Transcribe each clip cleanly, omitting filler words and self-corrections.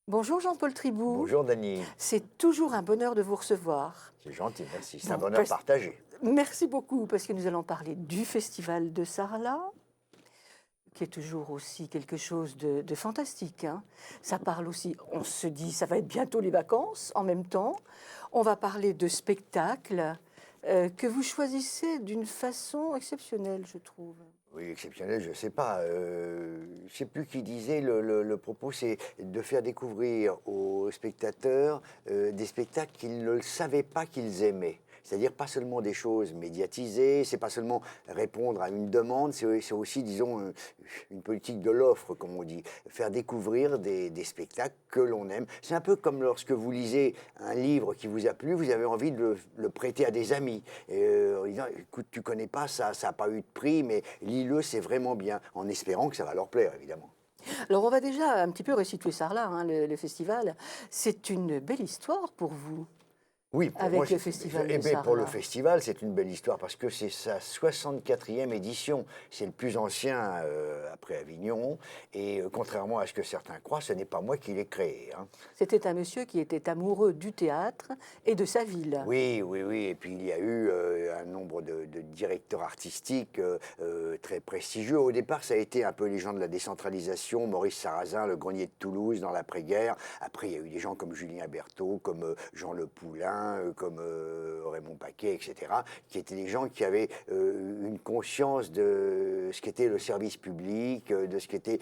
Bonjour Jean-Paul Tribou, Bonjour Dany, c'est toujours un bonheur de vous recevoir. c'est gentil, merci, c'est un Bon, bonheur partagé. merci beaucoup parce que nous allons parler du festival de Sarlat, qui est toujours aussi quelque chose de fantastique, hein. Ça parle aussi, on se dit, ça va être bientôt les vacances en même temps. On va parler de spectacles que vous choisissez d'une façon exceptionnelle, je trouve. Oui, exceptionnel, je ne sais pas. Je ne sais plus qui disait, le propos, c'est de faire découvrir aux spectateurs des spectacles qu'ils ne le savaient pas qu'ils aimaient. C'est-à-dire pas seulement des choses médiatisées, c'est pas seulement répondre à une demande, c'est aussi, disons, une politique de l'offre, comme on dit. Faire découvrir des spectacles que l'on aime. C'est un peu comme lorsque vous lisez un livre qui vous a plu, vous avez envie de le prêter à des amis. En disant, écoute, tu connais pas ça, ça n'a pas eu de prix, mais lis-le, c'est vraiment bien, en espérant que ça va leur plaire, évidemment. Alors on va déjà un petit peu resituer Sarlat, hein, le festival. C'est une belle histoire pour vous, Oui, pour moi, avec le festival eh de bien, pour le Sarlat. festival, c'est une belle histoire parce que c'est sa 64e édition. C'est le plus ancien après Avignon. Et contrairement à ce que certains croient, ce n'est pas moi qui l'ai créé, hein. C'était un monsieur qui était amoureux du théâtre et de sa ville. Oui, oui, oui. Et puis il y a eu un nombre de directeurs artistiques très prestigieux. Au départ, ça a été un peu les gens de la décentralisation, Maurice Sarrazin, le grenier de Toulouse dans l'après-guerre. Après, il y a eu des gens comme Julien Berthaud, comme Jean Le Poulain, comme Raymond Paquet, etc., qui étaient des gens qui avaient une conscience de ce qu'était le service public, de ce qu'était,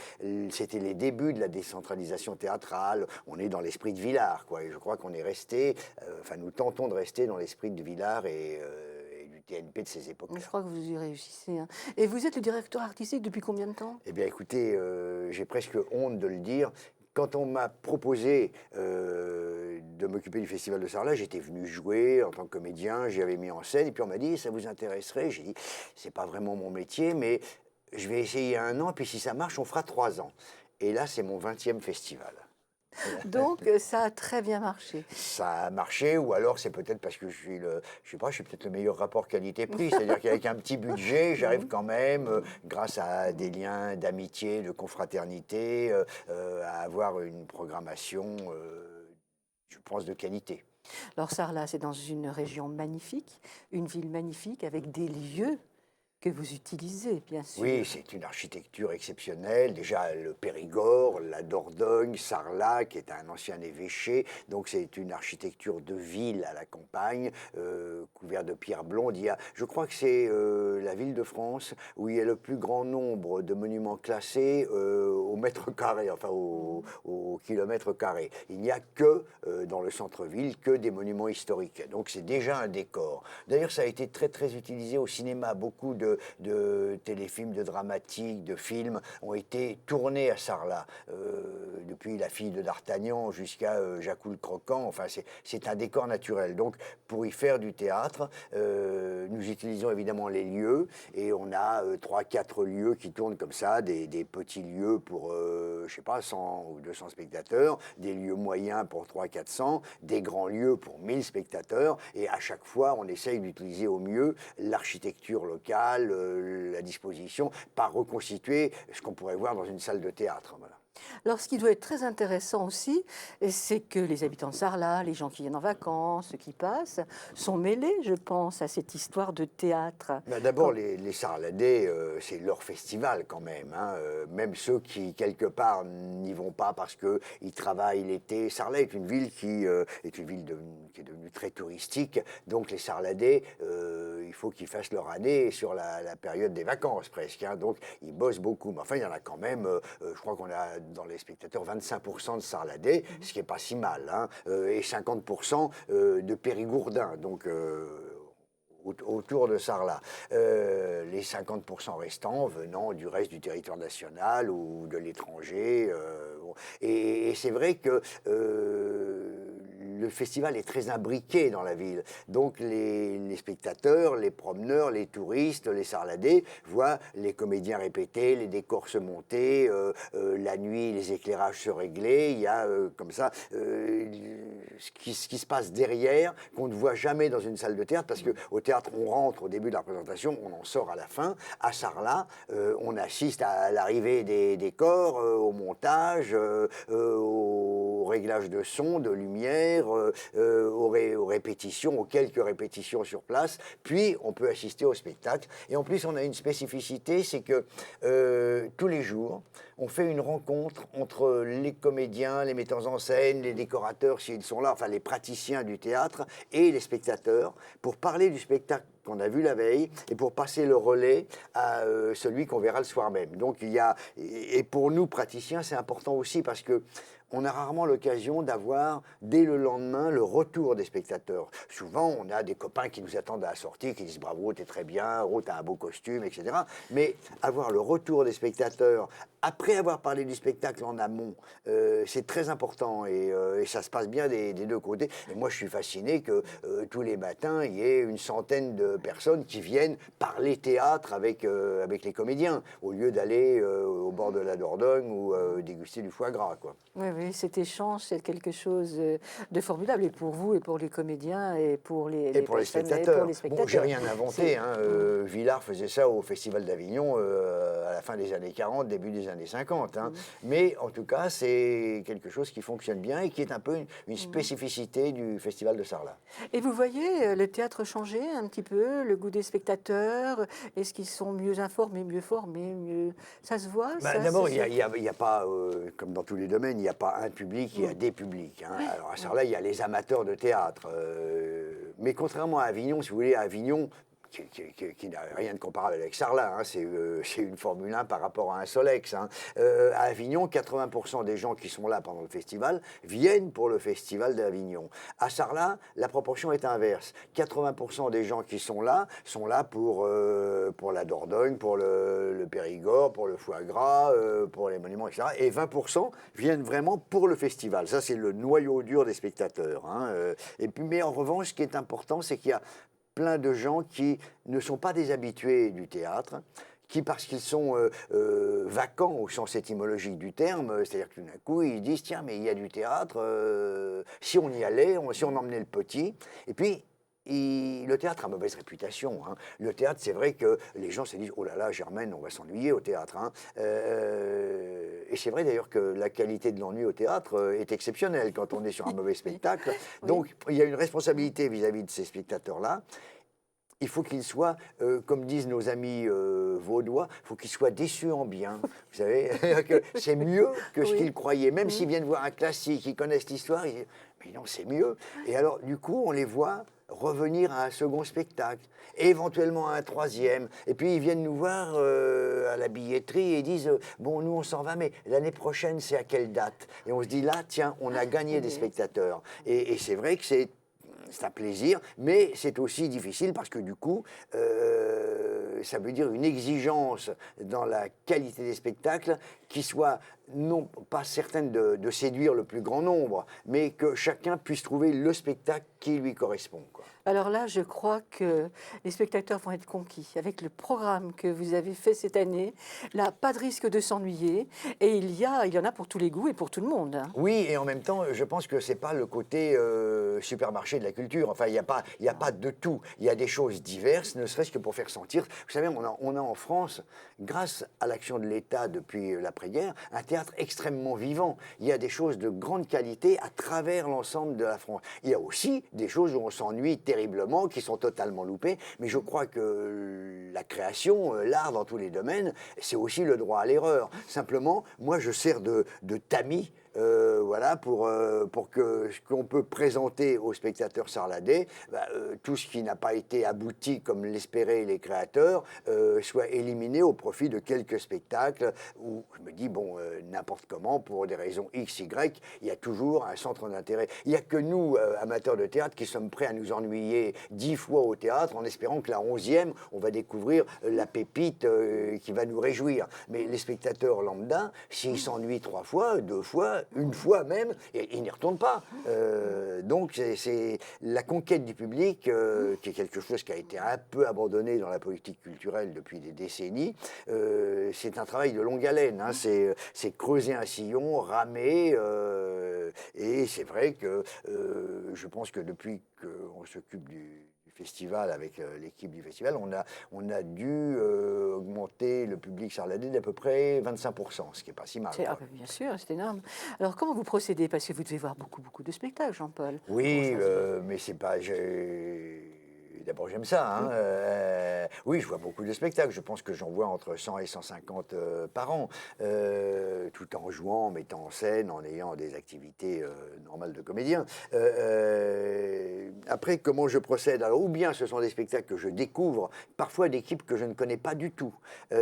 c'était les débuts de la décentralisation théâtrale. On est dans l'esprit de Villars, quoi. Et je crois qu'on est resté, enfin, nous tentons de rester dans l'esprit de Villars et du TNP de ces époques-là. Je crois que vous y réussissez, hein. Et vous êtes le directeur artistique depuis combien de temps? Eh bien, écoutez, j'ai presque honte de le dire. Quand on m'a proposé de m'occuper du Festival de Sarlat, j'étais venu jouer en tant que comédien, j'avais mis en scène, et puis on m'a dit, ça vous intéresserait? J'ai dit, c'est pas vraiment mon métier, mais je vais essayer 1 an, puis si ça marche, on fera 3 ans. Et là, c'est mon 20e festival. Donc ça a très bien marché. Ça a marché, ou alors c'est peut-être parce que je sais pas, je suis peut-être le meilleur rapport qualité-prix, c'est-à-dire qu'avec un petit budget, j'arrive quand même, grâce à des liens d'amitié, de confraternité, à avoir une programmation, je pense, de qualité. Alors Sarlat, c'est dans une région magnifique, une ville magnifique avec des lieux que vous utilisez, bien Oui, sûr. c'est une architecture exceptionnelle. Déjà, le Périgord, la Dordogne, Sarlat, qui est un ancien évêché. Donc, c'est une architecture de ville à la campagne, couverte de pierre blonde. Je crois que c'est la ville de France où il y a le plus grand nombre de monuments classés au mètre carré, enfin au kilomètre carré. Il n'y a que, dans le centre-ville, que des monuments historiques. Donc, c'est déjà un décor. D'ailleurs, ça a été très, très utilisé au cinéma. Beaucoup de téléfilms, de dramatiques, de films ont été tournés à Sarlat, depuis La fille de D'Artagnan jusqu'à Jacques le Croquant. Enfin, c'est un décor naturel. Donc, pour y faire du théâtre, nous utilisons évidemment les lieux, et on a 3-4 lieux qui tournent comme ça, des petits lieux pour, je sais pas, 100 ou 200 spectateurs, des lieux moyens pour 300-400, des grands lieux pour 1000 spectateurs, et à chaque fois, on essaye d'utiliser au mieux l'architecture locale, la disposition, par reconstituer ce qu'on pourrait voir dans une salle de théâtre. Voilà. Alors, ce qui doit être très intéressant aussi, c'est que les habitants de Sarlat, les gens qui viennent en vacances, ceux qui passent, sont mêlés, je pense, à cette histoire de théâtre. Ben d'abord, les Sarladais, c'est leur festival quand même, hein. Même ceux qui, quelque part, n'y vont pas parce qu'ils travaillent l'été. Sarlat est une ville qui est une ville qui est devenue très touristique. Donc les Sarladais, il faut qu'ils fassent leur année sur la période des vacances presque, hein. Donc ils bossent beaucoup. Mais enfin, il y en a quand même, je crois qu'on a dans les spectateurs 25% de Sarladais, ce qui n'est pas si mal, hein, et 50% de Périgourdins. Donc autour de Sarlat. Les 50% restants venant du reste du territoire national ou de l'étranger. Bon. Et c'est vrai que le festival est très imbriqué dans la ville. Donc les spectateurs, les promeneurs, les touristes, les sarladés voient les comédiens répéter, les décors se monter, la nuit, les éclairages se régler. Il y a comme ça ce qui se passe derrière, qu'on ne voit jamais dans une salle de théâtre, parce qu'au théâtre, on rentre au début de la représentation, on en sort à la fin. À Sarlat, on assiste à l'arrivée des décors, au montage, au réglage de son, de lumière, aux répétitions, aux quelques répétitions sur place, puis on peut assister au spectacle. Et en plus, on a une spécificité, c'est que tous les jours, on fait une rencontre entre les comédiens, les metteurs en scène, les décorateurs, s'ils sont là, enfin les praticiens du théâtre, et les spectateurs, pour parler du spectacle qu'on a vu la veille et pour passer le relais à celui qu'on verra le soir même. Donc il y a, et pour nous praticiens, c'est important aussi parce que on a rarement l'occasion d'avoir, dès le lendemain, le retour des spectateurs. Souvent, on a des copains qui nous attendent à la sortie, qui disent « Bravo, t'es très bien, oh, t'as un beau costume, etc. » Mais avoir le retour des spectateurs, après avoir parlé du spectacle en amont, c'est très important et ça se passe bien des deux côtés. Et moi, je suis fasciné que tous les matins, il y ait une centaine de personnes qui viennent parler théâtre avec les comédiens, au lieu d'aller au bord de la Dordogne ou déguster du foie gras, quoi. Oui, oui, cet échange, c'est quelque chose de formidable, et pour vous, et pour les comédiens, et pour les pour les personnes, spectateurs. et pour les spectateurs. Bon, j'ai rien inventé. Hein. Villard faisait ça au Festival d'Avignon à la fin des années 40, début des années 50. Hein. Mais en tout cas, c'est quelque chose qui fonctionne bien et qui est un peu une spécificité du Festival de Sarlat. Et vous voyez le théâtre changer un petit peu, le goût des spectateurs, est-ce qu'ils sont mieux informés, mieux formés, mieux... Ça se voit ça, d'abord, il n'y a pas, comme dans tous les domaines, il n'y a pas un public, il y a des publics. Hein. Alors à Sarlat, il y a les amateurs de théâtre. Mais contrairement à Avignon, si vous voulez, à Avignon, qui n'a rien de comparable avec Sarlat, hein, c'est une Formule 1 par rapport à un Solex. Hein. À Avignon, 80% des gens qui sont là pendant le festival viennent pour le festival d'Avignon. À Sarlat, la proportion est inverse. 80% des gens qui sont là pour la Dordogne, pour le Périgord, pour le foie gras, pour les monuments, etc. Et 20% viennent vraiment pour le festival. Ça, c'est le noyau dur des spectateurs. Hein. Et puis, mais en revanche, ce qui est important, c'est qu'il y a plein de gens qui ne sont pas des habitués du théâtre, qui, parce qu'ils sont vacants au sens étymologique du terme, c'est-à-dire que tout d'un coup, ils disent « Tiens, mais il y a du théâtre, si on y allait, si on emmenait le petit ». Et puis, le théâtre a mauvaise réputation. Hein. Le théâtre, c'est vrai que les gens se disent « Oh là là, Germaine, on va s'ennuyer au théâtre. Hein. » Et c'est vrai d'ailleurs que la qualité de l'ennui au théâtre est exceptionnelle quand on est sur un mauvais spectacle. Donc, il y a une responsabilité vis-à-vis de ces spectateurs-là. Il faut qu'ils soient, comme disent nos amis vaudois, il faut qu'ils soient déçus en bien. Vous savez, c'est mieux que ce qu'ils croyaient. Même s'ils viennent voir un classique, ils connaissent l'histoire, ils disent « Mais non, c'est mieux ». Et alors, du coup, on les voit revenir à un second spectacle, éventuellement à un troisième. Et puis, ils viennent nous voir à la billetterie et disent « Bon, nous, on s'en va, mais l'année prochaine, c'est à quelle date ?» Et on se dit là, tiens, on a gagné des spectateurs. Et c'est vrai que c'est un plaisir, mais c'est aussi difficile parce que du coup, ça veut dire une exigence dans la qualité des spectacles qui soit non pas certaine de séduire le plus grand nombre, mais que chacun puisse trouver le spectacle qui lui correspond, quoi. Alors là, je crois que les spectateurs vont être conquis. Avec le programme que vous avez fait cette année, là, pas de risque de s'ennuyer. Et il y en a pour tous les goûts et pour tout le monde. Hein. Oui, et en même temps, je pense que c'est pas le côté supermarché de la culture. Enfin, il n'y a pas de tout. Il y a des choses diverses, ne serait-ce que pour faire sentir. Vous savez, on a en France, grâce à l'action de l'État depuis l'après-guerre, un théâtre extrêmement vivant. Il y a des choses de grande qualité à travers l'ensemble de la France. Il y a aussi des choses où on s'ennuie terriblement, qui sont totalement loupées, mais je crois que la création, l'art dans tous les domaines, c'est aussi le droit à l'erreur. Simplement, moi je sers de tamis, voilà, pour que ce qu'on peut présenter aux spectateurs sarladais, tout ce qui n'a pas été abouti comme l'espéraient les créateurs, soit éliminé au profit de quelques spectacles où je me dis, bon, n'importe comment, pour des raisons X, Y, il y a toujours un centre d'intérêt. Il n'y a que nous, amateurs de théâtre, qui sommes prêts à nous ennuyer 10 fois au théâtre en espérant que la 11e, on va découvrir la pépite qui va nous réjouir. Mais les spectateurs lambda, s'ils s'ennuient 3 fois, 2 fois, festival une fois même, et il n'y retourne pas. Donc c'est la conquête du public, qui est quelque chose qui a été un peu abandonné dans la politique culturelle depuis des décennies. C'est un travail de longue haleine, hein. C'est creuser un sillon, ramer, et c'est vrai que je pense que depuis qu'on s'occupe du festival avec l'équipe du festival, on a dû augmenter le public sarladais d'à peu près 25%, ce qui n'est pas si mal. Ah, bien sûr, c'est énorme. Alors, comment vous procédez? Parce que vous devez voir beaucoup de spectacles, Jean-Paul. Oui, mais c'est pas... D'abord, j'aime ça. Hein. Oui, je vois beaucoup de spectacles. Je pense que j'en vois entre 100 et 150 par an, tout en jouant, en mettant en scène, en ayant des activités normales de comédien. Après, comment je procède? Alors, ou bien ce sont des spectacles que je découvre, parfois d'équipes que je ne connais pas du tout. Et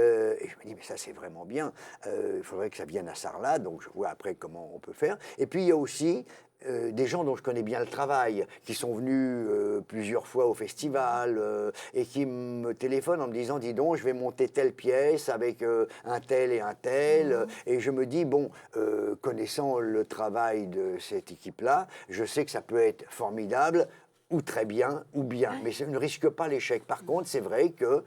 je me dis, mais ça, c'est vraiment bien. Il faudrait que ça vienne à Sarlat, donc je vois après comment on peut faire. Et puis, il y a aussi des gens dont je connais bien le travail, qui sont venus plusieurs fois au festival et qui me téléphonent en me disant, dis donc, je vais monter telle pièce avec un tel et un tel. Et je me dis, bon, connaissant le travail de cette équipe-là, je sais que ça peut être formidable, ou très bien, ou bien. Mais ça ne risque pas l'échec. Par contre, c'est vrai que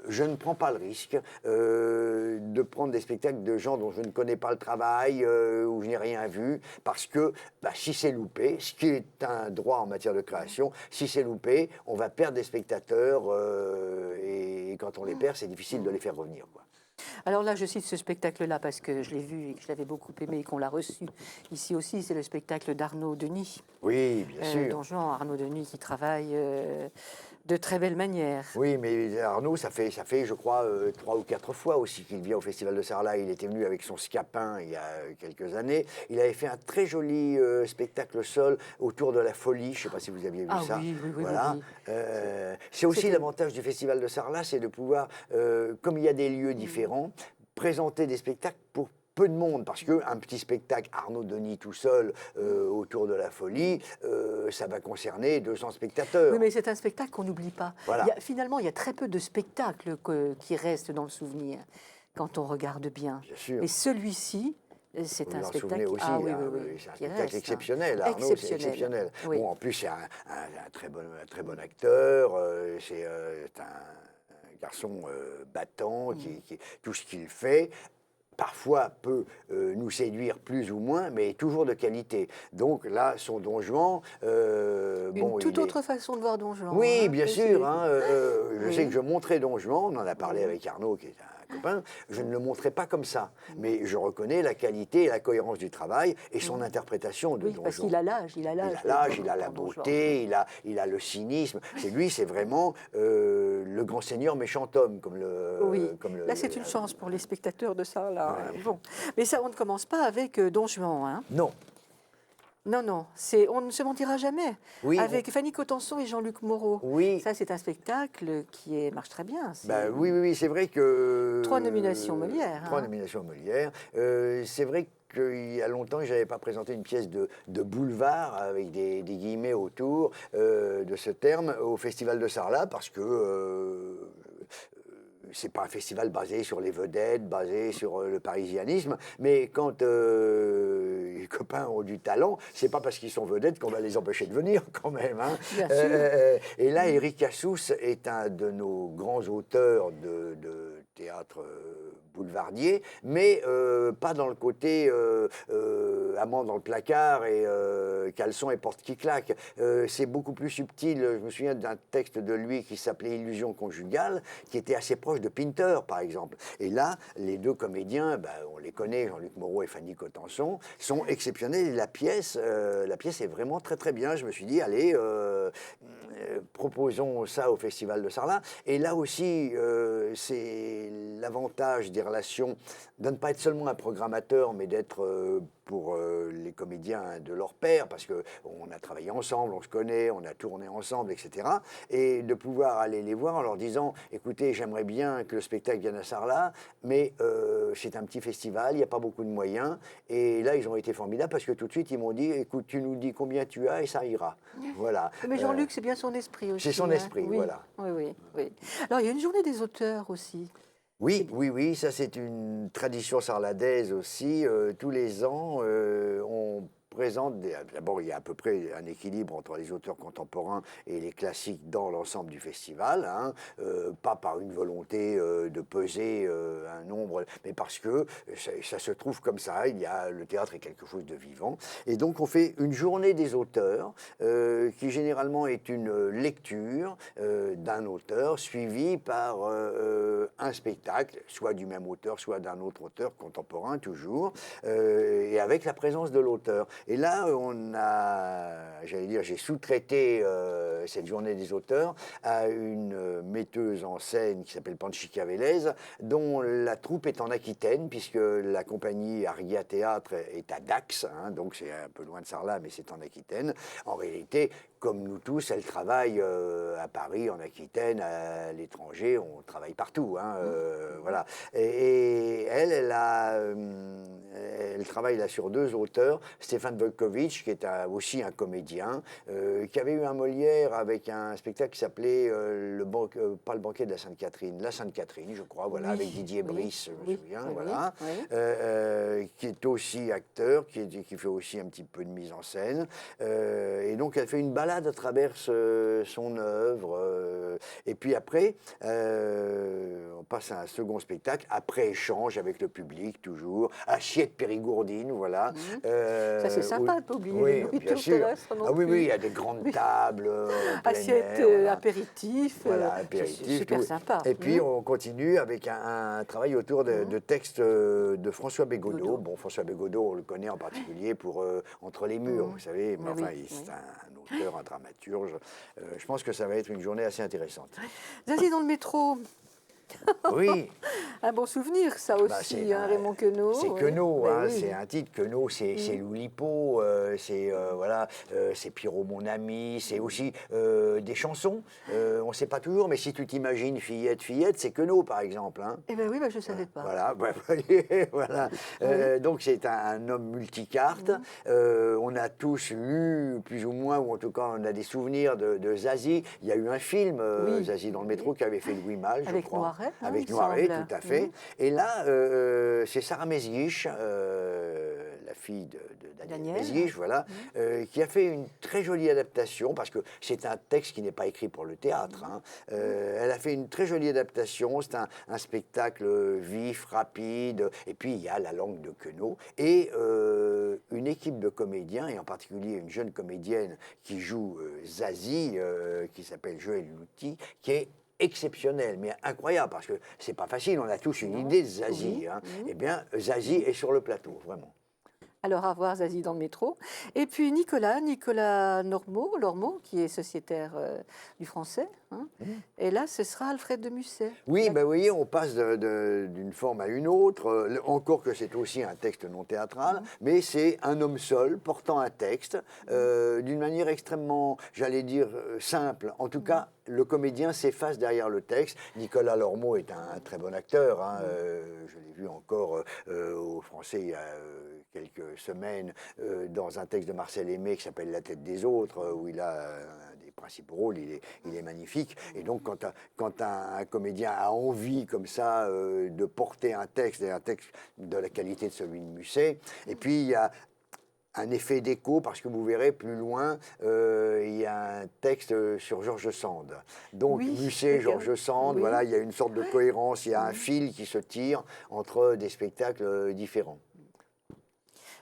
je ne prends pas le risque de prendre des spectacles de gens dont je ne connais pas le travail, où je n'ai rien vu, parce que si c'est loupé, ce qui est un droit en matière de création, si c'est loupé, on va perdre des spectateurs, et quand on les perd, c'est difficile de les faire revenir, quoi. Alors là, je cite ce spectacle-là parce que je l'ai vu et que je l'avais beaucoup aimé et qu'on l'a reçu ici aussi. C'est le spectacle d'Arnaud Denis. Oui, bien sûr. Don Juan, Arnaud Denis qui travaille de très belle manière. Oui, mais Arnaud, ça fait je crois, 3 ou 4 fois aussi qu'il vient au Festival de Sarlat. Il était venu avec son scapin il y a quelques années. Il avait fait un très joli spectacle sol autour de la folie. Je ne sais pas si vous aviez vu ça. Oui, voilà. oui. C'est aussi l'avantage du Festival de Sarlat, c'est de pouvoir, comme il y a des lieux différents, présenter des spectacles pour peu de monde, parce qu'un petit spectacle Arnaud Denis tout seul autour de la folie, ça va concerner 200 spectateurs. Oui, mais c'est un spectacle qu'on n'oublie pas. Voilà. Finalement, il y a très peu de spectacles qui restent dans le souvenir, quand on regarde bien. Bien sûr. Et celui-ci, c'est un spectacle... Aussi, oui, c'est un spectacle exceptionnel. Arnaud, c'est exceptionnel. Oui. Bon, en plus, c'est un très bon acteur. C'est un garçon battant, qui tout ce qu'il fait parfois peut nous séduire plus ou moins, mais toujours de qualité. Donc là, son Don Juan... Une toute autre façon de voir Don Juan. Oui, hein, bien sûr. Je sais que je montrais Don Juan, on en a parlé avec Arnaud, qui est un copain, je ne le montrais pas comme ça. Mais je reconnais la qualité et la cohérence du travail et son interprétation de Don Juan. Parce qu'il a l'âge, il a la beauté, il a le cynisme. Lui, c'est vraiment le grand seigneur méchant homme, comme le... Là, c'est une chance pour les spectateurs de ça, là. Ouais. Bon. Mais ça, on ne commence pas avec Don Juan, hein. Non. Non, on ne se mentira jamais. Oui, avec Fanny Cotenson et Jean-Luc Moreau. Oui. Ça, c'est un spectacle qui marche très bien. Oui, c'est vrai que... 3 nominations Molière. 3 nominations Molière. C'est vrai qu'il y a longtemps, je n'avais pas présenté une pièce de boulevard, avec des guillemets autour de ce terme, au Festival de Sarlat, parce que... c'est pas un festival basé sur les vedettes, basé sur le parisianisme, mais quand les copains ont du talent, c'est pas parce qu'ils sont vedettes qu'on va les empêcher de venir quand même. Hein. Bien sûr. Et là, Éric Assous est un de nos grands auteurs de théâtre boulevardier, mais pas dans le côté amant dans le placard et caleçon et porte qui claque. C'est beaucoup plus subtil. Je me souviens d'un texte de lui qui s'appelait Illusion conjugale, qui était assez proche de Pinter, par exemple. Et là, les deux comédiens, on les connaît, Jean-Luc Moreau et Fanny Cotenson, sont exceptionnels. Et la pièce est vraiment très très bien. Je me suis dit, allez, proposons ça au Festival de Sarlat. Et là aussi, c'est l'avantage des relations de ne pas être seulement un programmateur, mais d'être pour les comédiens de leur père, parce qu'on a travaillé ensemble, on se connaît, on a tourné ensemble, etc. Et de pouvoir aller les voir en leur disant, écoutez, j'aimerais bien que le spectacle vienne à Sarlat, mais c'est un petit festival, il n'y a pas beaucoup de moyens. Et là, ils ont été formidables, parce que tout de suite, ils m'ont dit, écoute, tu nous dis combien tu as et ça ira. Voilà. Mais Jean-Luc, c'est bien son esprit aussi. C'est son esprit, oui. voilà. Oui. Alors, il y a une journée des auteurs aussi. Oui, oui, oui, ça c'est une tradition sarladaise aussi. Tous les ans, on présente d'abord, il y a à peu près un équilibre entre les auteurs contemporains et les classiques dans l'ensemble du festival, hein, pas par une volonté de peser un nombre, mais parce que ça se trouve comme ça. Le théâtre est quelque chose de vivant, et donc on fait une journée des auteurs qui généralement est une lecture d'un auteur suivi par un spectacle, soit du même auteur, soit d'un autre auteur contemporain toujours, et avec la présence de l'auteur. Et là, j'ai sous-traité cette journée des auteurs à une metteuse en scène qui s'appelle Panchika Vélez, dont la troupe est en Aquitaine, puisque la compagnie Argia Théâtre est à Dax, hein, donc c'est un peu loin de Sarlat, mais c'est en Aquitaine. En réalité, comme nous tous, elle travaille à Paris, en Aquitaine, à l'étranger, on travaille partout, hein, voilà. Et elle travaille là sur deux auteurs, Stéphane Volkovitch, qui est aussi un comédien, qui avait eu un Molière avec un spectacle qui s'appelait pas le banquet de la Sainte-Catherine, la Sainte-Catherine, je crois, voilà, Oui, avec Didier oui, Brice, je me souviens, oui, voilà, oui. qui est aussi acteur, qui fait aussi un petit peu de mise en scène, et donc elle fait une balade à travers son œuvre, et puis après, on passe à un second spectacle, après échange avec le public, toujours, assiette périgourdine, voilà. Ça, c'est sympa de ne pas oublier les Oui, bien nourritures sûr. terrestres non Ah oui, plus. oui, il y a des grandes Oui. tables en plein Assiette, air, voilà. apéritif, Voilà, c'est apéritif, super tout. sympa. Et puis on continue avec un travail autour de textes de François Bégodeau. Bégodeau. Bon, François Bégodeau, on le connaît en particulier pour Entre les murs, vous savez, mais Oui, enfin, oui, c'est oui. un auteur, un dramaturge. Je pense que ça va être une journée assez intéressante. Zazie dans le métro, Oui, un bon souvenir, ça bah, aussi, hein, Raymond Queneau. c'est Oui. Queneau, Ben hein, oui. c'est un titre. Queneau, c'est Louis-Lipo, voilà, c'est Pierrot mon ami, c'est aussi des chansons. On ne sait pas toujours, mais si tu t'imagines Fillette, Fillette, c'est Queneau par exemple, hein. Eh bien oui, ben, je ne savais pas. Voilà, bah, voyez, voilà. Donc c'est un homme multicarte. On a tous lu, plus ou moins, ou en tout cas on a des souvenirs de Zazie. Il y a eu un film, Oui, Zazie dans le métro, oui. qui avait fait Louis Malle, je Avec crois. Noiret, hein, Avec il Noiret, semble. tout à fait. Et là, c'est Sarah Mesguich, la fille de Daniel Daniel. Mesguich, voilà, qui a fait une très jolie adaptation, parce que c'est un texte qui n'est pas écrit pour le théâtre, hein. Elle a fait une très jolie adaptation, c'est un spectacle vif, rapide, et puis il y a la langue de Queneau, et une équipe de comédiens, et en particulier une jeune comédienne qui joue Zazie, qui s'appelle Joëlle Louty, qui est exceptionnelle, mais incroyable, parce que c'est pas facile, on a tous une idée de Zazie, Oui, hein. Eh bien, Zazie est sur le plateau, vraiment. Alors, à voir Zazie dans le métro. Et puis Nicolas Lormeau, qui est sociétaire du Français. Hein. Et là, ce sera Alfred de Musset. Oui, ben, vous voyez, on passe d'une forme à une autre, encore que c'est aussi un texte non théâtral, mais c'est un homme seul portant un texte d'une manière extrêmement, j'allais dire, simple. En tout cas, le comédien s'efface derrière le texte. Nicolas Lormeau est un très bon acteur, hein, je l'ai vu encore au Français il y a quelques semaines dans un texte de Marcel Aimé qui s'appelle La tête des autres, où il a un des principaux rôles, il est magnifique. Et donc quand un comédien a envie comme ça de porter un texte, et un texte de la qualité de celui de Musset, et puis il y a un effet d'écho, parce que vous verrez plus loin, il y a un texte sur George Sand. Donc Oui, Musset, George Sand, oui. voilà, il y a une sorte de cohérence, il y a un fil qui se tire entre des spectacles différents.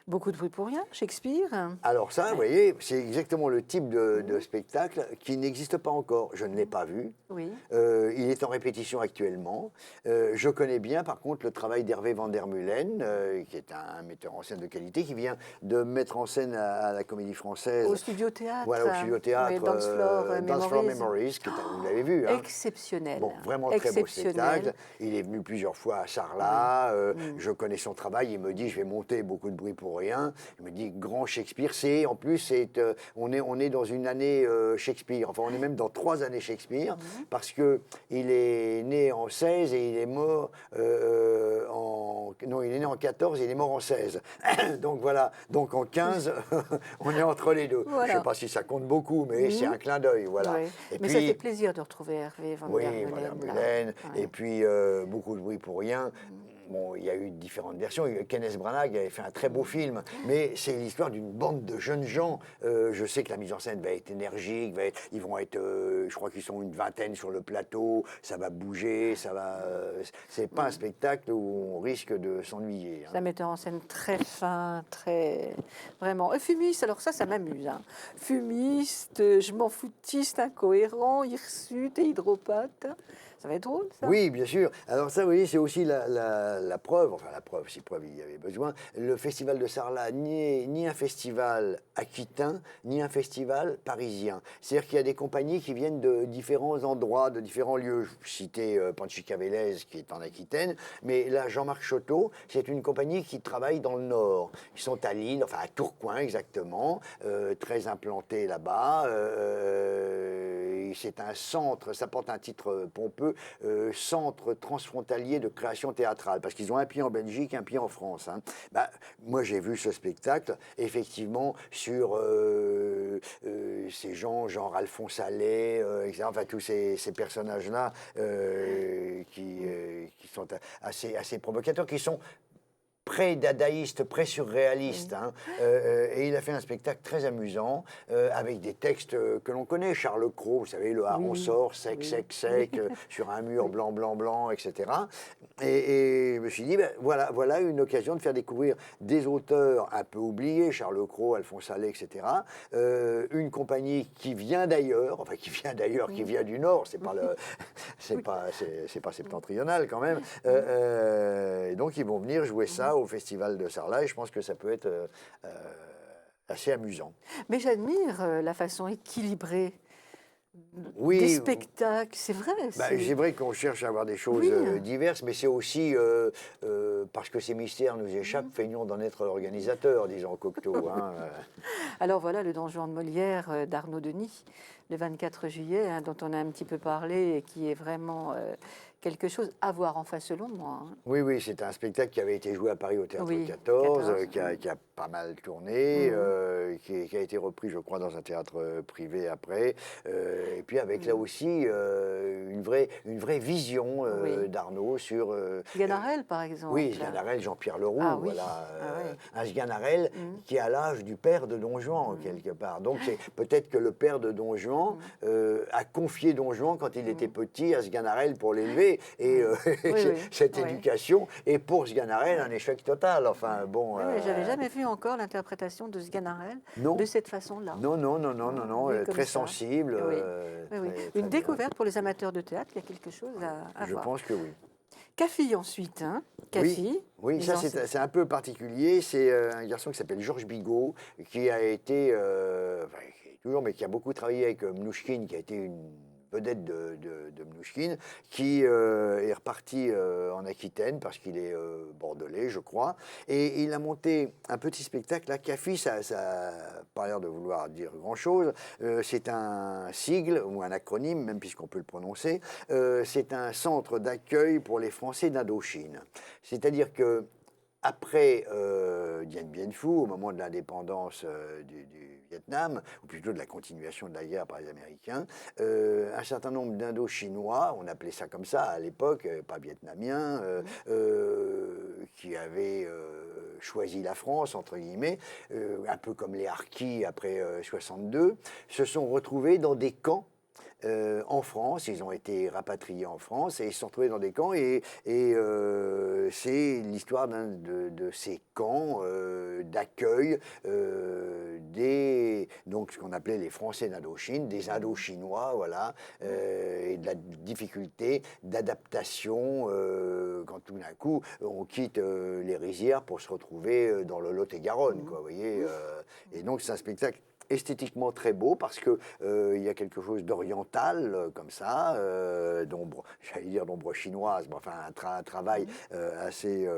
Beaucoup de bruit pour rien, Shakespeare. Alors ça, vous voyez, c'est exactement le type de spectacle qui n'existe pas encore. Je ne l'ai pas vu. Oui. Il est en répétition actuellement. Je connais bien, par contre, le travail d'Hervé van der Meulen, qui est un metteur en scène de qualité, qui vient de mettre en scène à la Comédie Française. Au studio théâtre. Voilà, au studio théâtre. Mais Dance Floor Memories, vous l'avez vu, hein. Exceptionnel. Bon, vraiment très beau spectacle. Il est venu plusieurs fois à Sarlat. Je connais son travail. Il me dit, je vais monter beaucoup de bruit pour rien. Il me dit, grand Shakespeare. En plus, on est dans une année Shakespeare. Enfin, on est même dans 3 années Shakespeare, parce que il est né en 16 et il est mort en non, il est né en 14, il est mort en 16. Donc voilà, donc en 15, on est entre les deux. Voilà. Je ne sais pas si ça compte beaucoup, mais c'est un clin d'œil, voilà. Ouais. Et Mais ça fait plaisir de retrouver Hervé Van oui, der Van der Meulen, là. Meulen, Ouais. et puis beaucoup de bruit pour rien. Bon, il y a eu différentes versions. Kenneth Branagh avait fait un très beau film, mais c'est l'histoire d'une bande de jeunes gens. Je sais que la mise en scène va être énergique, ils vont être, je crois qu'ils sont une vingtaine sur le plateau, ça va bouger, ça va. C'est pas un spectacle où on risque de s'ennuyer. C'est un metteur en scène très fin, très... Vraiment. Et fumiste, alors ça m'amuse. Hein. Fumiste, je m'en foutiste, incohérent, hirsute et hydropathe. Ça va être drôle, ça. Oui, bien sûr. Alors ça, vous voyez, c'est aussi la preuve, enfin la preuve, si preuve il y avait besoin. Le festival de Sarlat n'est ni un festival aquitain, ni un festival parisien. C'est-à-dire qu'il y a des compagnies qui viennent de différents endroits, de différents lieux. Je citais Panchica Vélez, qui est en Aquitaine, mais là, Jean-Marc Chotteau, c'est une compagnie qui travaille dans le Nord. Ils sont à Lille, enfin à Tourcoing exactement, très implantés là-bas. C'est un centre, ça porte un titre pompeux, centre transfrontalier de création théâtrale, parce qu'ils ont un pied en Belgique, un pied en France. Hein. Bah, moi, j'ai vu ce spectacle, effectivement, sur ces gens, genre Alphonse Allais, etc., enfin, tous ces personnages-là qui sont assez provocateurs, qui sont pré-dadaïste, pré-surréaliste. Hein. Et il a fait un spectacle très amusant, avec des textes que l'on connaît. Charles Cros, vous savez, le hareng sort, sec, sur un mur blanc, blanc, blanc, etc. Et je me suis dit, ben, voilà une occasion de faire découvrir des auteurs un peu oubliés, Charles Cros, Alphonse Allais, etc. Une compagnie qui vient d'ailleurs, qui vient du Nord, c'est pas septentrional quand même. Et donc ils vont venir jouer ça au Festival de Sarlat, et je pense que ça peut être assez amusant. Mais j'admire la façon équilibrée Oui, des spectacles, c'est vrai. c'est vrai qu'on cherche à avoir des choses diverses, mais c'est aussi parce que ces mystères nous échappent, feignons d'en être organisateurs, disons Cocteau. Hein. Alors voilà le Don Juan de Molière d'Arnaud Denis, le 24 juillet, hein, dont on a un petit peu parlé et qui est vraiment quelque chose à voir en face selon moi. Hein. Oui, c'est un spectacle qui avait été joué à Paris au Théâtre 14, qui a pas mal tourné, qui a été repris, je crois, dans un théâtre privé après. Et puis avec là aussi une vraie vision d'Arnaud sur... Sganarelle, par exemple. Oui, Sganarelle, Jean-Pierre Leroux, voilà. Un Sganarelle qui a l'âge du père de Don Juan, quelque part. Donc c'est peut-être que le père de Don Juan a confié Don Juan quand il était petit à Sganarelle pour l'élever. Et cette éducation est pour Sganarelle un échec total. Enfin, bon. Mais j'avais jamais vu encore l'interprétation de Sganarelle de cette façon-là. Non, très sensible. Une découverte pour les amateurs de théâtre, il y a quelque chose à voir. Je pense que oui. Caffi ensuite, hein. Caffi. Oui, ça c'est un peu particulier. C'est un garçon qui s'appelle Georges Bigot, qui a été, qui a beaucoup travaillé avec Mnouchkine, qui a été une vedette de Mnouchkine, qui est reparti en Aquitaine parce qu'il est bordelais, je crois, et il a monté un petit spectacle. Là, Caffi, ça n'a pas l'air de vouloir dire grand-chose. C'est un sigle ou un acronyme, même puisqu'on peut le prononcer. C'est un centre d'accueil pour les Français d'Indochine. C'est-à-dire que après Dien Bien Phu, au moment de l'indépendance du Vietnam, ou plutôt de la continuation de la guerre par les Américains, un certain nombre d'Indo-Chinois, on appelait ça comme ça à l'époque, pas vietnamiens, qui avaient choisi la France, entre guillemets, un peu comme les Harkis après 62, se sont retrouvés dans des camps en France. Ils ont été rapatriés en France et ils se sont retrouvés dans des camps, et c'est l'histoire de ces camps d'accueil donc ce qu'on appelait les Français d'Indochine, des Indo-Chinois, voilà, et de la difficulté d'adaptation quand tout d'un coup on quitte les rizières pour se retrouver dans le Lot-et-Garonne, quoi, vous voyez. Et donc c'est un spectacle esthétiquement très beau parce que il y a quelque chose d'oriental comme ça, d'ombre, j'allais dire d'ombre chinoise, mais enfin un travail assez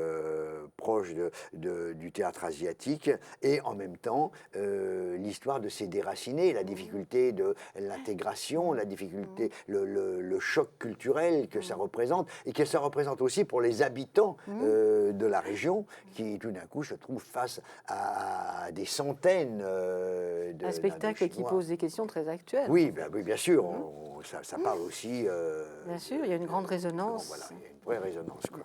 proche du théâtre asiatique, et en même temps l'histoire de ces déracinés, la difficulté de l'intégration, la difficulté, le choc culturel que ça représente, et que ça représente aussi pour les habitants de la région qui tout d'un coup se trouve face à des centaines Un spectacle qui pose des questions très actuelles. Oui, oui, bien sûr, ça parle aussi... Bien sûr, il y a une grande résonance. Voilà, il y a une vraie résonance, quoi.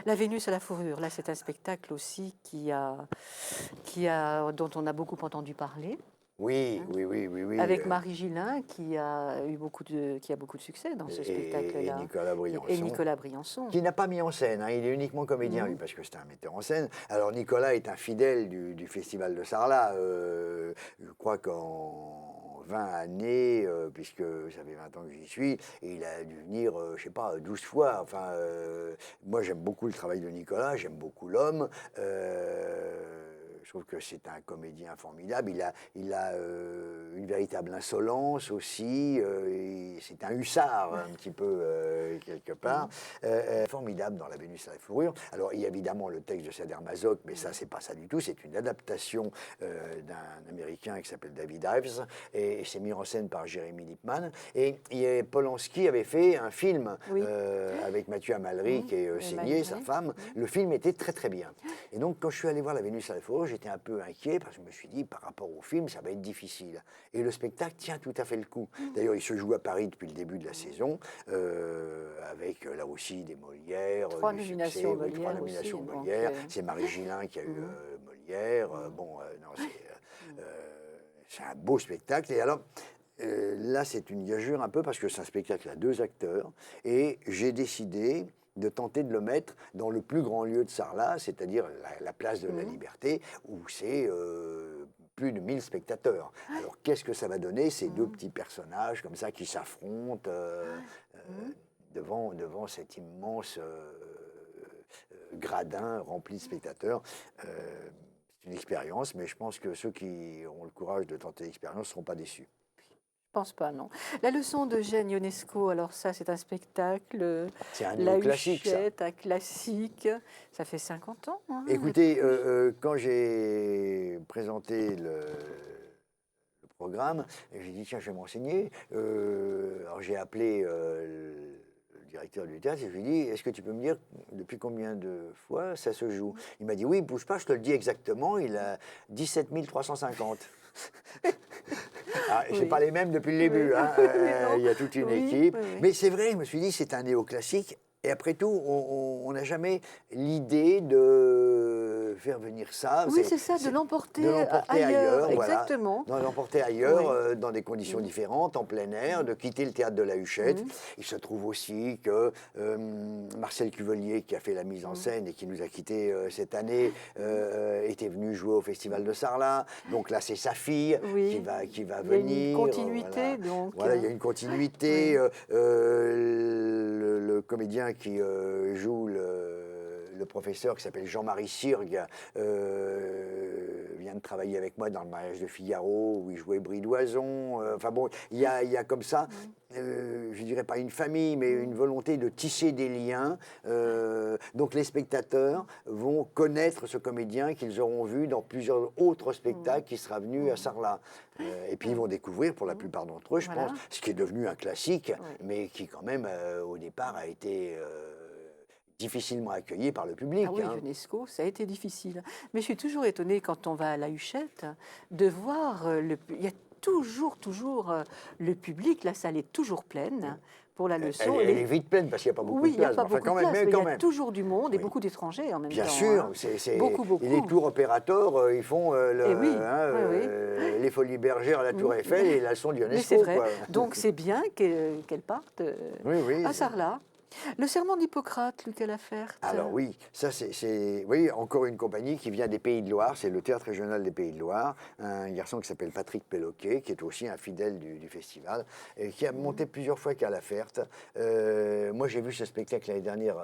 La Vénus à la fourrure, là c'est un spectacle aussi dont on a beaucoup entendu parler. Oui, oui. Avec Marie Gillin qui a beaucoup de succès dans ce spectacle-là. Et Nicolas Briançon. Qui n'a pas mis en scène, hein, il est uniquement comédien, lui, parce que c'est un metteur en scène. Alors Nicolas est un fidèle du Festival de Sarlat. Je crois qu'en 20 années, puisque ça fait 20 ans que j'y suis, et il a dû venir, je sais pas, 12 fois. Enfin, moi j'aime beaucoup le travail de Nicolas, j'aime beaucoup l'homme. Je trouve que c'est un comédien formidable. Il a une véritable insolence aussi. C'est un hussard, un petit peu, quelque part. Formidable dans La Vénus à la fourrure. Alors, il y a évidemment le texte de Seder Masoch, mais ça, c'est pas ça du tout. C'est une adaptation d'un Américain qui s'appelle David Ives. Et c'est mis en scène par Jérémy Lippmann. Et Polanski avait fait un film avec Mathieu Amalric et Seigné, sa femme. Le film était très, très bien. Et donc, quand je suis allé voir La Vénus à la fourrure, j'étais un peu inquiet parce que je me suis dit, par rapport au film, ça va être difficile. Et le spectacle tient tout à fait le coup. D'ailleurs, il se joue à Paris depuis le début de la saison, avec là aussi des Molières, trois nominations Molière. C'est Marie Gillin qui a eu Molière. C'est un beau spectacle. Et alors, là, c'est une gageure un peu parce que c'est un spectacle à 2 acteurs. Et j'ai décidé de tenter de le mettre dans le plus grand lieu de Sarlat, c'est-à-dire la place de la Liberté, où c'est plus de 1000 spectateurs. Alors qu'est-ce que ça va donner, ces deux petits personnages comme ça qui s'affrontent devant cet immense gradin rempli de spectateurs. C'est une expérience, mais je pense que ceux qui auront le courage de tenter l'expérience ne seront pas déçus. Je pense pas, non. La leçon d'Eugène Ionesco, alors ça, c'est un spectacle. C'est un néoclassique, ça. Un classique. Ça fait 50 ans. Hein, écoutez, quand j'ai présenté le programme, j'ai dit, tiens, je vais m'enseigner. Alors j'ai appelé le directeur du théâtre et je lui ai dit, est-ce que tu peux me dire depuis combien de fois ça se joue? Il m'a dit, oui, bouge pas, je te le dis exactement, il a 17 350. C'est pas les mêmes depuis le début, hein. Il y a toute une équipe. Mais c'est vrai, je me suis dit, c'est un néoclassique. Et après tout, on n'a jamais l'idée de faire venir ça. Oui, c'est ça, de l'emporter ailleurs. Exactement. De l'emporter ailleurs, dans des conditions différentes, en plein air, de quitter le théâtre de la Huchette. Il se trouve aussi que Marcel Cuvelier, qui a fait la mise en scène et qui nous a quittés cette année, était venu jouer au Festival de Sarlat. Donc là, c'est sa fille qui va venir. Il y a une continuité, donc. Voilà, il y a une continuité. Le comédien qui joue le professeur qui s'appelle Jean-Marie Sirgue vient de travailler avec moi dans Le Mariage de Figaro où il jouait Bridoison. Enfin bon, il y a comme ça, je dirais pas une famille, mais une volonté de tisser des liens. Donc les spectateurs vont connaître ce comédien qu'ils auront vu dans plusieurs autres spectacles qui sera venu à Sarlat. Et puis ils vont découvrir, pour la plupart d'entre eux, je pense, ce qui est devenu un classique, mais qui quand même, au départ, a été difficilement accueilli par le public. Ah oui, Ionesco, ça a été difficile. Mais je suis toujours étonnée quand on va à la Huchette de voir il y a toujours le public, la salle est toujours pleine pour la leçon. Elle est vite pleine parce qu'il n'y a pas beaucoup de place. Oui, il n'y a pas beaucoup de place, mais il y a toujours du monde et Oui. beaucoup d'étrangers en même Bien temps. sûr, hein. c'est Beaucoup. Et les tours opérateurs, ils font les Folies Bergères à la Tour Eiffel et la leçon d'Ionesco. Mais c'est vrai. Donc c'est bien qu'elle parte à Sarlat. Le serment d'Hippocrate, Lucas Laferte. Alors oui, ça c'est encore une compagnie qui vient des Pays de Loire, c'est le Théâtre régional des Pays de Loire, un garçon qui s'appelle Patrick Péloquet, qui est aussi un fidèle du festival, et qui a monté plusieurs fois qu'à Laferte. Moi j'ai vu ce spectacle l'année dernière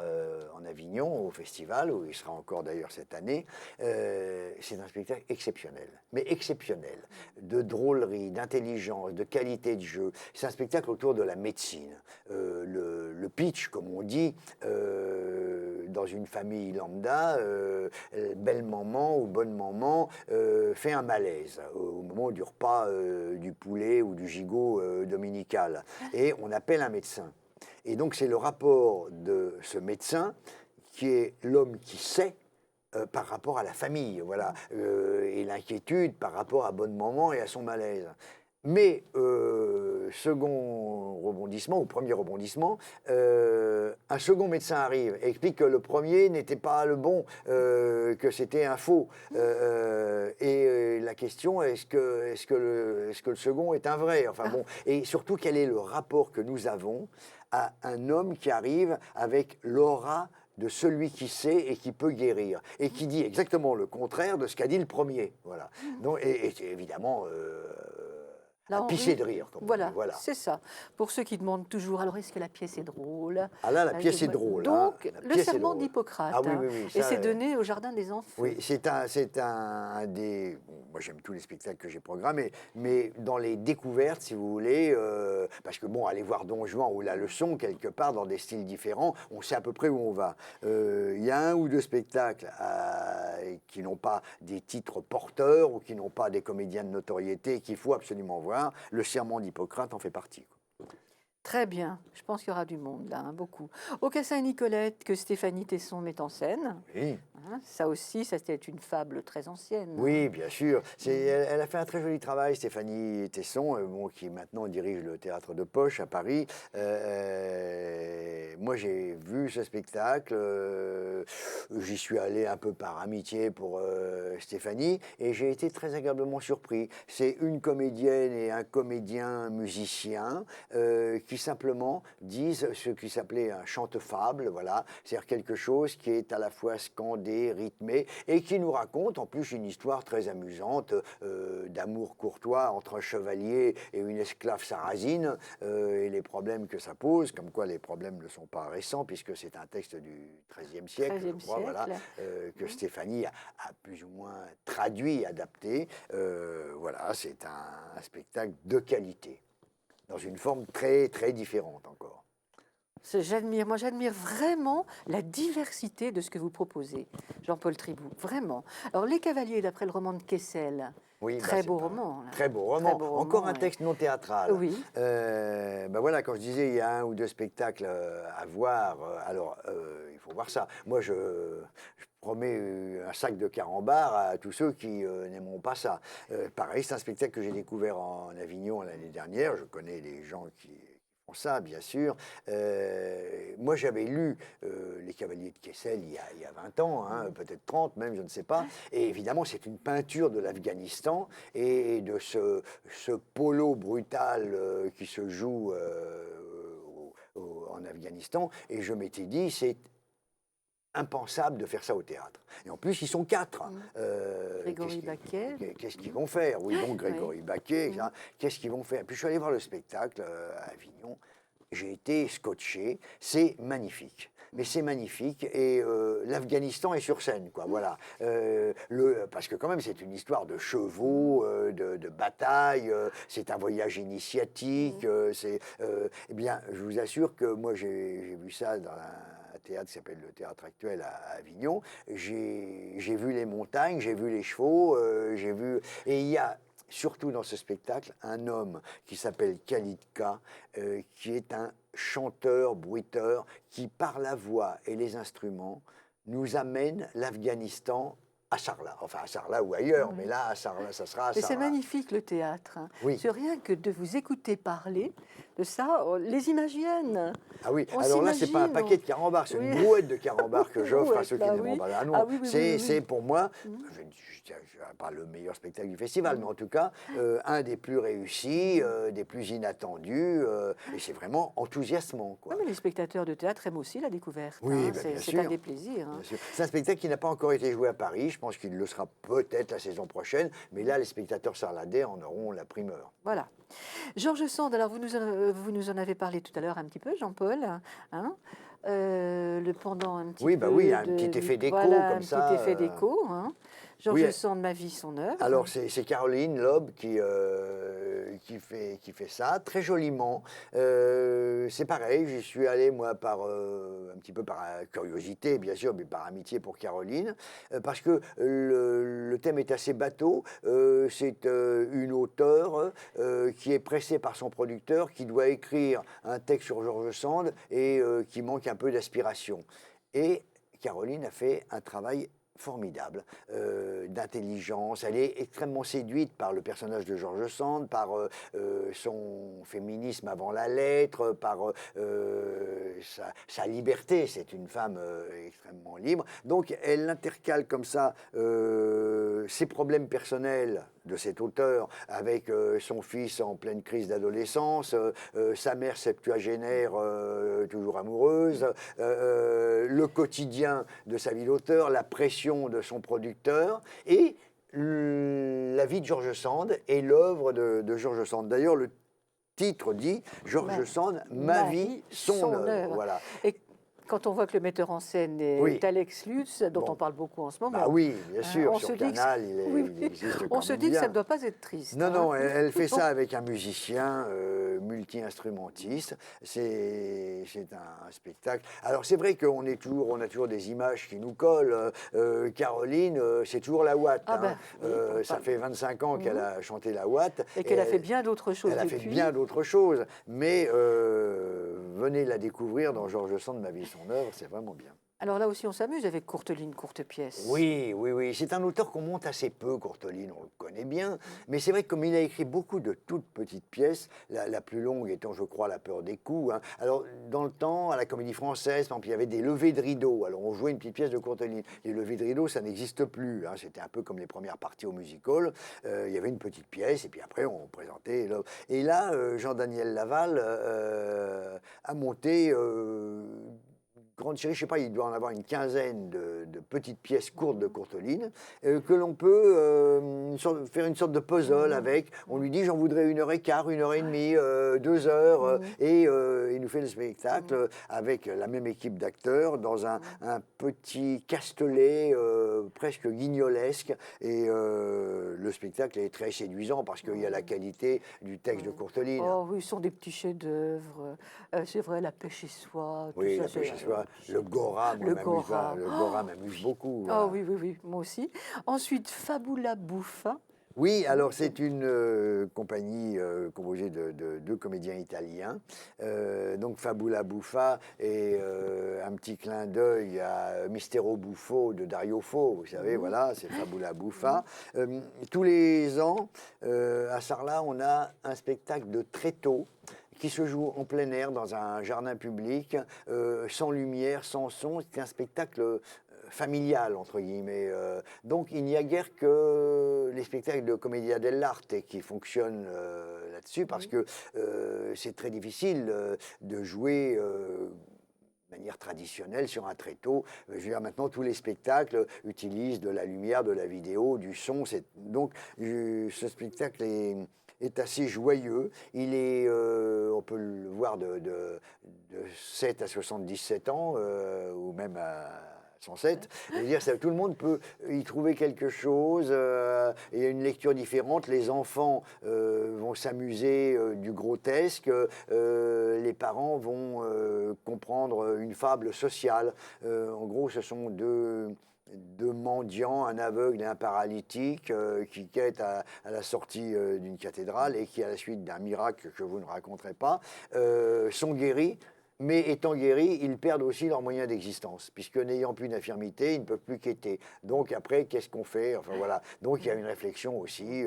en Avignon, au festival, où il sera encore d'ailleurs cette année. C'est un spectacle exceptionnel, mais exceptionnel, de drôlerie, d'intelligence, de qualité de jeu. C'est un spectacle autour de la médecine. Le pitch, comme on dit, dans une famille lambda, belle maman ou bonne maman fait un malaise au moment du repas du poulet ou du gigot dominical. Et on appelle un médecin. Et donc c'est le rapport de ce médecin qui est l'homme qui sait par rapport à la famille, voilà, et l'inquiétude par rapport à bonne maman et à son malaise. Mais second rebondissement, ou premier rebondissement, un second médecin arrive et explique que le premier n'était pas le bon, que c'était un faux. La question, est-ce que le second est un vrai? Enfin bon, et surtout, quel est le rapport que nous avons à un homme qui arrive avec l'aura de celui qui sait et qui peut guérir, et qui dit exactement le contraire de ce qu'a dit le premier. Voilà. Donc, et c'est évidemment Là, à pisser de rire, comme on dit. voilà, Voilà. c'est ça. Pour ceux qui demandent toujours, alors est-ce que la pièce est drôle? Ah là, la pièce est drôle. Hein. Donc, La le pièce est serment drôle. d'Hippocrate. Ah oui, oui, oui. Et Ça, c'est donné au Jardin des Enfants. oui, c'est un des. Bon, moi, j'aime tous les spectacles que j'ai programmés, mais dans les découvertes, si vous voulez, parce que bon, aller voir Don Juan ou La Leçon, quelque part, dans des styles différents, on sait à peu près où on va. Il y a un ou deux spectacles qui n'ont pas des titres porteurs ou qui n'ont pas des comédiens de notoriété qu'il faut absolument voir. Le serment d'Hippocrate en fait partie. Quoi. Très bien, je pense qu'il y aura du monde là, hein, beaucoup. Au Cassin et Nicolette, que Stéphanie Tesson met en scène. Oui. Hein, ça aussi, ça c'était une fable très ancienne. Oui, bien sûr. Elle a fait un très joli travail, Stéphanie Tesson, bon, qui maintenant dirige le théâtre de Poche à Paris. Moi, j'ai vu ce spectacle. J'y suis allé un peu par amitié pour Stéphanie et j'ai été très agréablement surpris. C'est une comédienne et un comédien musicien qui simplement disent ce qui s'appelait un chante-fable, voilà, c'est-à-dire quelque chose qui est à la fois scandé, rythmé, et qui nous raconte en plus une histoire très amusante d'amour courtois entre un chevalier et une esclave sarrasine, et les problèmes que ça pose, comme quoi les problèmes ne sont pas récents, puisque c'est un texte du XIIIe siècle, je crois, voilà, que Stéphanie a plus ou moins traduit, adapté. Voilà, c'est un spectacle de qualité, dans une forme très, très différente encore. Moi j'admire vraiment la diversité de ce que vous proposez, Jean-Paul Tribout, vraiment. Alors Les Cavaliers, d'après le roman de Kessel, oui, très beau roman. Là. Très beau roman. Très beau roman, encore un texte non théâtral. Oui. Voilà, quand je disais il y a un ou deux spectacles à voir, il faut voir ça. Moi, je promets un sac de carambars à tous ceux qui n'aimeront pas ça. Pareil, c'est un spectacle que j'ai découvert en Avignon l'année dernière. Je connais les gens qui font ça, bien sûr. Moi, j'avais lu Les Cavaliers de Kessel il y a 20 ans, hein, peut-être 30 même, je ne sais pas. Et évidemment, c'est une peinture de l'Afghanistan et de ce polo brutal qui se joue en Afghanistan. Et je m'étais dit, c'est impensable de faire ça au théâtre. Et en plus, ils sont 4. Grégory Baquet. Qu'est-ce qu'ils vont faire? Oui, bon, Grégory Baquet, qu'est-ce qu'ils vont faire? Puis je suis allé voir le spectacle à Avignon. J'ai été scotché. C'est magnifique. Mais c'est magnifique et l'Afghanistan est sur scène, quoi. Voilà. Parce que quand même, c'est une histoire de chevaux, de bataille. C'est un voyage initiatique. Eh bien, je vous assure que moi, j'ai vu ça dans un théâtre qui s'appelle le Théâtre Actuel à Avignon. J'ai vu les montagnes, j'ai vu les chevaux, j'ai vu. Et il y a surtout dans ce spectacle, un homme qui s'appelle Khalid K, qui est un chanteur, bruiteur, qui par la voix et les instruments nous amène l'Afghanistan à Sarlat, enfin à Sarlat ou ailleurs, mais là, à Sarlat, ça sera à Sarlat. Et c'est magnifique le théâtre. Hein. Oui. C'est rien que de vous écouter parler de ça, les images viennent. Ah oui, alors là, c'est pas un paquet de carambars, c'est une brouette de carambars que j'offre à ceux qui n'aimeront pas. Ah non, c'est pour moi, je ne pas le meilleur spectacle du festival, mais en tout cas, un des plus réussis, des plus inattendus, et c'est vraiment enthousiasmant. Quoi. Oui, mais les spectateurs de théâtre aiment aussi la découverte. Oui, hein. bien C'est sûr. un des plaisirs. Hein. C'est un spectacle qui n'a pas encore été joué à Paris, je pense qu'il le sera peut-être la saison prochaine, mais là, les spectateurs sarladais en auront la primeur. Voilà. Georges Sand, alors vous nous en avez parlé tout à l'heure un petit peu, Jean-Paul, hein, le pendant un petit peu. Oui, bah oui, un petit effet d'écho comme ça. Un petit effet d'écho. Hein. Georges Sand, Ma vie, son œuvre. Alors c'est Caroline Loeb qui fait ça très joliment. C'est pareil, j'y suis allé moi un petit peu par curiosité bien sûr, mais par amitié pour Caroline, parce que le thème est assez bateau. C'est une auteure qui est pressée par son producteur, qui doit écrire un texte sur Georges Sand et qui manque un peu d'aspiration. Et Caroline a fait un travail formidable, d'intelligence. Elle est extrêmement séduite par le personnage de George Sand, par son féminisme avant la lettre, par sa liberté. C'est une femme extrêmement libre. Donc elle intercale comme ça ses problèmes personnels de cet auteur avec son fils en pleine crise d'adolescence, sa mère septuagénaire toujours amoureuse, le quotidien de sa vie d'auteur, la pression de son producteur et la vie de George Sand et l'œuvre de George Sand. D'ailleurs, le titre dit George Sand, ma vie, son œuvre. Voilà. Et quand on voit que le metteur en scène est Alex Lutz, dont on parle beaucoup en ce moment. Bah oui, bien sûr, sur Canal, il existe quand on se dit que ça ne doit pas être triste. Non, non, elle fait ça avec un musicien multi-instrumentiste. C'est un spectacle. Alors c'est vrai qu'on on a toujours des images qui nous collent. Caroline, c'est toujours la Watt. Ça fait 25 ans qu'elle a chanté la Watt. Et qu'elle a fait bien d'autres choses depuis. Elle a fait bien d'autres choses. Mais venez la découvrir dans George Sand, ma vie, son œuvre, c'est vraiment bien. Alors là aussi, on s'amuse avec Courteline, courte pièce. Oui, oui, oui. C'est un auteur qu'on monte assez peu, Courteline, on le connaît bien. Mais c'est vrai que comme il a écrit beaucoup de toutes petites pièces, la plus longue étant, je crois, La peur des coups. Hein. Alors, dans le temps, à la Comédie Française, par exemple, il y avait des levées de rideau. Alors, on jouait une petite pièce de Courteline. Les levées de rideau, ça n'existe plus. Hein. C'était un peu comme les premières parties au musical. Il y avait une petite pièce, et puis après, on présentait. Et là, Jean-Daniel Laval a monté... grande série, je ne sais pas, il doit en avoir une quinzaine de petites pièces courtes de Courteline que l'on peut faire une sorte de puzzle avec. On lui dit j'en voudrais 1h15, 1h30, 2 heures, et il nous fait le spectacle avec la même équipe d'acteurs dans un petit castelet presque guignolesque. Et le spectacle est très séduisant parce qu'il y a la qualité du texte de Courteline. Oh oui, ce sont des petits chefs-d'œuvre. C'est vrai, La pêche et soie. Oui, La pêche et soie. Le Gora, le Gora m'amuse beaucoup. Voilà. Oh oui, oui, oui, moi aussi. Ensuite, Fabula Buffa. Oui, alors c'est une compagnie composée de 2 comédiens italiens. Donc Fabula Buffa et un petit clin d'œil à Mistero Buffo de Dario Fo. Vous savez, voilà, c'est Fabula Buffa. Tous les ans, à Sarlat, on a un spectacle de tréteaux qui se joue en plein air dans un jardin public, sans lumière, sans son. C'est un spectacle familial, entre guillemets. Donc il n'y a guère que les spectacles de Commedia dell'arte qui fonctionnent là-dessus, parce que c'est très difficile de jouer... de manière traditionnelle sur un tréteau. Je veux dire, maintenant, tous les spectacles utilisent de la lumière, de la vidéo, du son. Donc, ce spectacle est assez joyeux. Il est, on peut le voir de 7 à 77 ans, ou même à 107. Je veux dire, tout le monde peut y trouver quelque chose. Il y a une lecture différente. Les enfants vont s'amuser du grotesque. Les parents vont comprendre une fable sociale. En gros, ce sont deux mendiants, un aveugle et un paralytique, qui quittent à la sortie d'une cathédrale et qui, à la suite d'un miracle que je vous ne raconterai pas, sont guéris. Mais étant guéris, ils perdent aussi leurs moyens d'existence, puisque n'ayant plus d'infirmité, ils ne peuvent plus quêter. Donc après, qu'est-ce qu'on fait? Enfin voilà. Donc il y a une réflexion aussi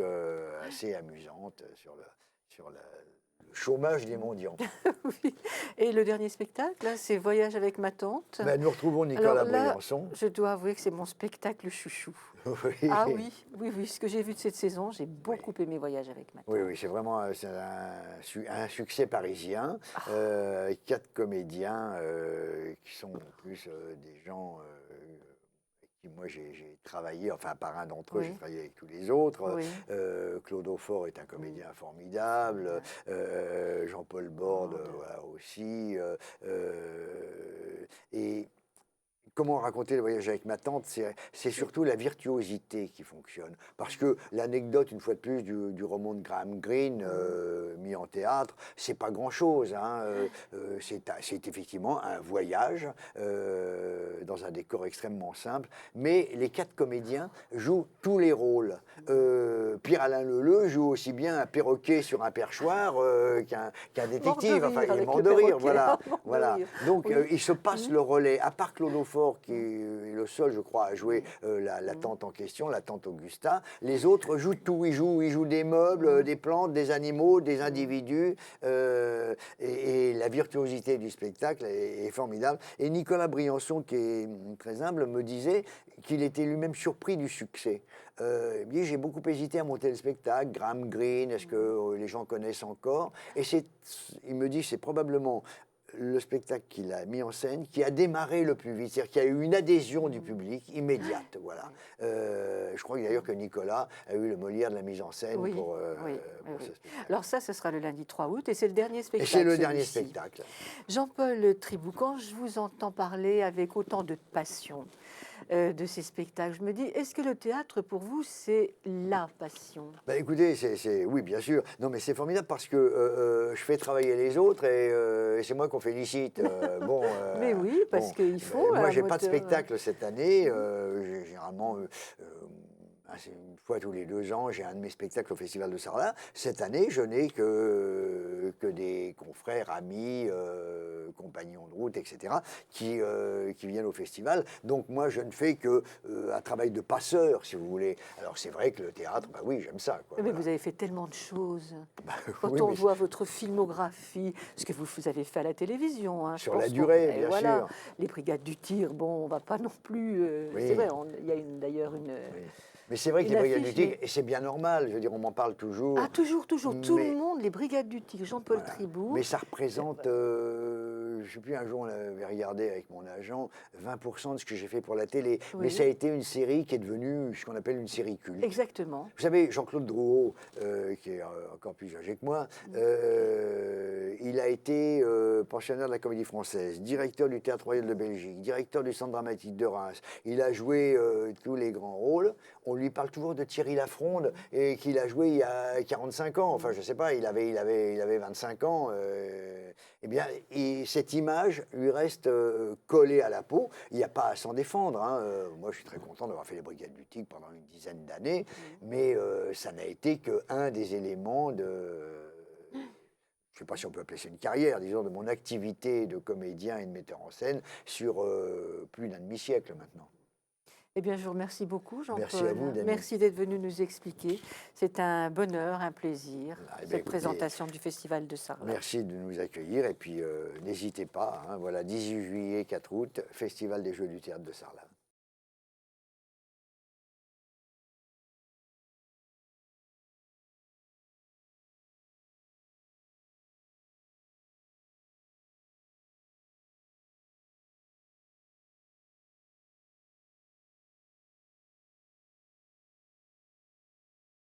assez amusante sur le chômage des mendiants. Oui. Et le dernier spectacle, là, c'est Voyage avec ma tante. Ben, nous retrouvons Nicolas Briançon. Je dois avouer que c'est mon spectacle chouchou. Oui. Ah oui, oui, oui. Ce que j'ai vu de cette saison, j'ai beaucoup aimé Voyage avec ma tante. Oui, oui, c'est vraiment un succès parisien. 4 comédiens qui sont en plus des gens... moi j'ai travaillé, enfin par un d'entre eux, j'ai travaillé avec tous les autres. Oui. Claude Aufort est un comédien formidable, Jean-Paul Borde voilà, aussi. Et comment raconter le voyage avec ma tante, c'est surtout la virtuosité qui fonctionne. Parce que l'anecdote, une fois de plus, du roman de Graham Greene, mis en théâtre, c'est pas grand-chose. Hein. C'est effectivement un voyage dans un décor extrêmement simple. Mais les 4 comédiens jouent tous les rôles. Pierre-Alain Leleu joue aussi bien un perroquet sur un perchoir qu'un détective. Enfin, il est mort de rire. Voilà. Donc, il se passe le relais. À part Claude Aufort, Montfort, qui est le seul, je crois, à jouer la tante en question, la tante Augusta. Les autres jouent tout. Ils jouent des meubles, des plantes, des animaux, des individus. Et la virtuosité du spectacle est formidable. Et Nicolas Briançon, qui est très humble, me disait qu'il était lui-même surpris du succès. Il me dit, j'ai beaucoup hésité à monter le spectacle. Graham Greene, est-ce que les gens connaissent encore? Et il me dit, c'est probablement le spectacle qu'il a mis en scène qui a démarré le plus vite, c'est-à-dire qu'il y a eu une adhésion du public immédiate. Voilà. Je crois d'ailleurs que Nicolas a eu le Molière de la mise en scène pour ce spectacle. Alors ça, ce sera le lundi 3 août et c'est le dernier spectacle. Et c'est le dernier spectacle. Jean-Paul Tribou, quand je vous entends parler avec autant de passion de ces spectacles, je me dis, est-ce que le théâtre, pour vous, c'est la passion? Écoutez, oui, bien sûr. Non, mais c'est formidable parce que je fais travailler les autres et c'est moi qu'on félicite. Mais oui, parce qu'il faut. Moi, j'ai pas de spectacle cette année. Généralement, une fois tous les 2 ans, j'ai un de mes spectacles au Festival de Sarlat. Cette année, je n'ai que des confrères, amis, compagnons de route, etc., qui viennent au festival. Donc moi, je ne fais qu'un travail de passeur, si vous voulez. Alors c'est vrai que le théâtre, oui, j'aime ça. Quoi, mais voilà. vous avez fait tellement de choses. Quand oui, on voit votre filmographie, ce que vous avez fait à la télévision. Hein, sur la durée, bien voilà, sûr. Les Brigades du Tir, bon, on ne va pas non plus... Oui. C'est vrai, il y a d'ailleurs une... Oui. Mais c'est vrai que les Brigades du Tigre, et c'est bien normal, je veux dire, on m'en parle toujours. Ah, toujours, tout le monde, les Brigades du Tigre, Jean-Paul Tribou. Mais ça représente, je ne sais plus, un jour on l'avait regardé avec mon agent, 20% de ce que j'ai fait pour la télé. Oui. Mais ça a été une série qui est devenue ce qu'on appelle une série culte. Exactement. Vous savez, Jean-Claude Drouot, qui est encore plus âgé que moi, il a été pensionnaire de la Comédie Française, directeur du Théâtre Royal de Belgique, directeur du Centre Dramatique de Reims. Il a joué tous les grands rôles. On lui parle toujours de Thierry Lafronde et qu'il a joué il y a 45 ans. Enfin, je ne sais pas, il avait 25 ans. Eh bien, cette image lui reste collée à la peau. Il n'y a pas à s'en défendre. Hein. Moi, je suis très content d'avoir fait les Brigades du Tigre pendant une dizaine d'années, mais ça n'a été qu'un des éléments de... Je ne sais pas si on peut appeler ça une carrière, disons, de mon activité de comédien et de metteur en scène sur plus d'un demi-siècle maintenant. Eh bien, je vous remercie beaucoup, Jean-Paul. Merci à vous, Dany. Merci d'être venu nous expliquer. C'est un bonheur, un plaisir, cette présentation du Festival de Sarlat. Merci de nous accueillir et puis n'hésitez pas, hein, voilà, 18 juillet, 4 août, Festival des Jeux du Théâtre de Sarlat.